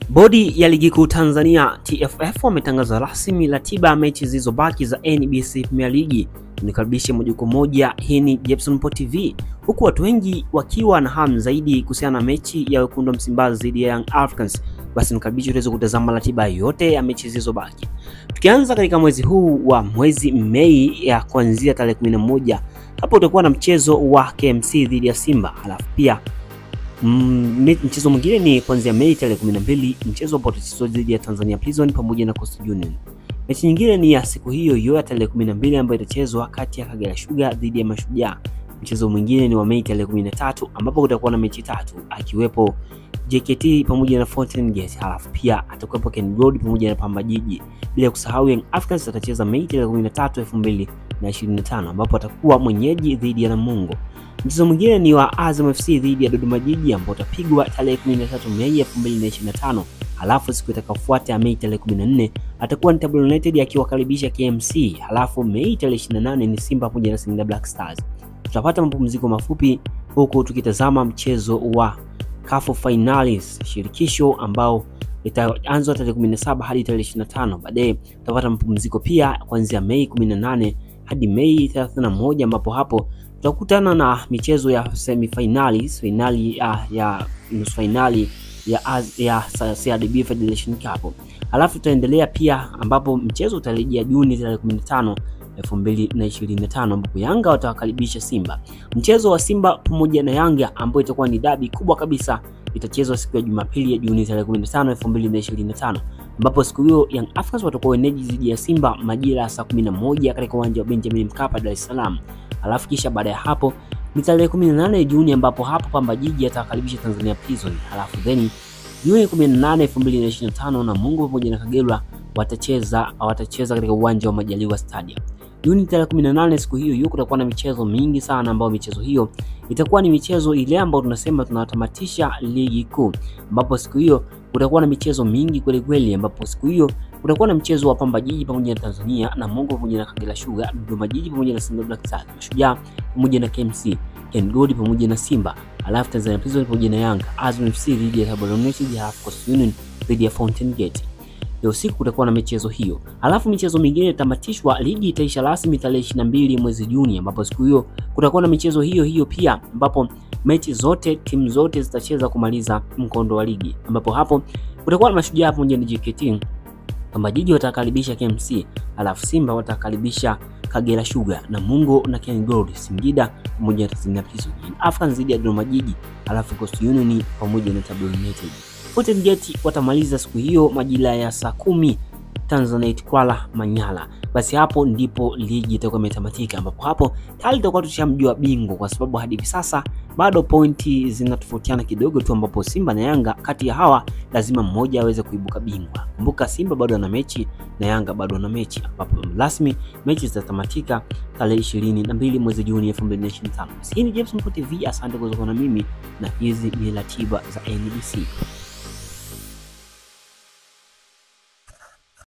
Bodi ya Ligi Kuu Tanzania TFF wametangaza rasmi ratiba ya mechi zilizobaki za NBC Premier League. Nikaribishe moja kwa moja, hii ni Jepson TV, huku watu wengi wakiwa na hamu zaidi kuhusiana na mechi ya wekundu wa Msimbazi dhidi ya Young Africans. Basi nikaribishe tuweze kutazama ratiba yote ya mechi zilizobaki. Tukianza katika mwezi huu wa mwezi Mei ya kuanzia tarehe 11, hapo utakuwa na mchezo wa KMC dhidi ya Simba. Halafu pia mchezo mwingine ni kuanzia Mei tarehe 12, mchezo ambao utachezwa dhidi ya Tanzania Prison pamoja na Coastal Union. Mechi nyingine ni ya siku hiyo ya tarehe 12 ambayo itachezwa kati ya Kagera Sugar dhidi ya Mashujaa. Mchezo mwingine ni wa Mei tarehe 13 ambapo kutakuwa na mechi tatu, akiwepo JKT pamoja na Fountain Gate. Halafu pia atakuwepo Ken Gold pamoja na Pamba Jiji. Bila kusahau Young Africans atacheza Mei tarehe 13, 2025 ambapo atakuwa mwenyeji dhidi ya Namungo. Mchezo mwingine ni wa Azam FC dhidi ya Dodoma Jiji ambao utapigwa tarehe 13 Mei 2025. Halafu siku itakayofuata ya Mei tarehe 14 atakuwa ni Tabora United akiwakaribisha KMC. Halafu Mei tarehe 28 ni Simba pamoja na Singida Black Stars. Tutapata mapumziko mafupi huku tukitazama mchezo wa CAF Finals shirikisho ambao itaanza tarehe 17 hadi tarehe 25. Baadaye tutapata mapumziko pia kuanzia Mei 18 hadi Mei 31 ambapo hapo tutakutana na michezo ya semi-finals, finali ya nusu finali ya CRDB Federation Cup. Halafu tutaendelea pia ambapo mchezo utarejea Juni 15, 2025 ambapo Yanga watawakaribisha Simba. Mchezo wa Simba pamoja na Yanga ambao itakuwa ni dabi kubwa kabisa itachezwa siku ya Jumapili ya Juni 15, 2025 ambapo siku hiyo Young Africans watakuwa wenyeji dhidi ya Simba majira ya saa 11 katika uwanja wa Benjamin Mkapa, Dar es Salaam. Alafu kisha baada ya hapo ni tarehe 18 Juni ambapo hapo Pamba Jiji atakaribisha Tanzania Prison. Alafu then Juni 18, 2025 Namungo pamoja na Kagera watacheza katika uwanja wa Majaliwa Stadium. Juni tarehe 18 siku hiyo kutakuwa na michezo mingi sana ambayo michezo hiyo itakuwa ni michezo ile ambayo tunasema tunatamatisha ligi kuu, ambapo siku hiyo kutakuwa na michezo mingi kweli kweli, ambapo siku hiyo kutakuwa na mchezo wa Pamba Jiji pamoja na Tanzania, Namungo pamoja na Kagera Sugar, Dodoma Jiji pamoja na Singida Black Stars, Mashujaa pamoja na KMC, Ken Gold pamoja na Simba, alafu Tanzania Prison pamoja na Yanga, Azam FC dhidi ya Tabora United, alafu Coastal Union dhidi ya Fountain Gate. Leo siku kutakuwa na michezo hiyo. Alafu michezo mingine itamatishwa, ligi itaisha rasmi tarehe 22 mwezi Juni ambapo siku hiyo kutakuwa na michezo hiyo pia ambapo mechi zote timu zote zitacheza kumaliza mkondo wa ligi, ambapo hapo kutakuwa na Mashujaa pamoja na JKT, Pamba Jiji watakaribisha KMC, alafu Simba watakaribisha Kagera Sugar, Namungo na Ken Gold, Singida pamoja na Tanzania Prison, Africans dhidi ya Dodoma Jiji, alafu Coastal Union pamoja na Tabora United. Fountain Gate watamaliza siku hiyo majira ya saa 10 Tanzanite Kwala Manyala. Basi hapo ndipo ligi itakuwa imetamatika, ambapo hapo tayari tutakuwa tushamjua bingwa, kwa sababu hadi hivi sasa bado pointi zinatofautiana kidogo tu, ambapo Simba na Yanga kati ya hawa lazima mmoja aweze kuibuka bingwa. Kumbuka Simba bado ana mechi na Yanga bado ana mechi, ambapo rasmi mechi zitatamatika tarehe 22 mwezi Juni 2025. Hii ni Jepson TV, asante kwa kuwa na mimi na hizi ni ratiba za NBC.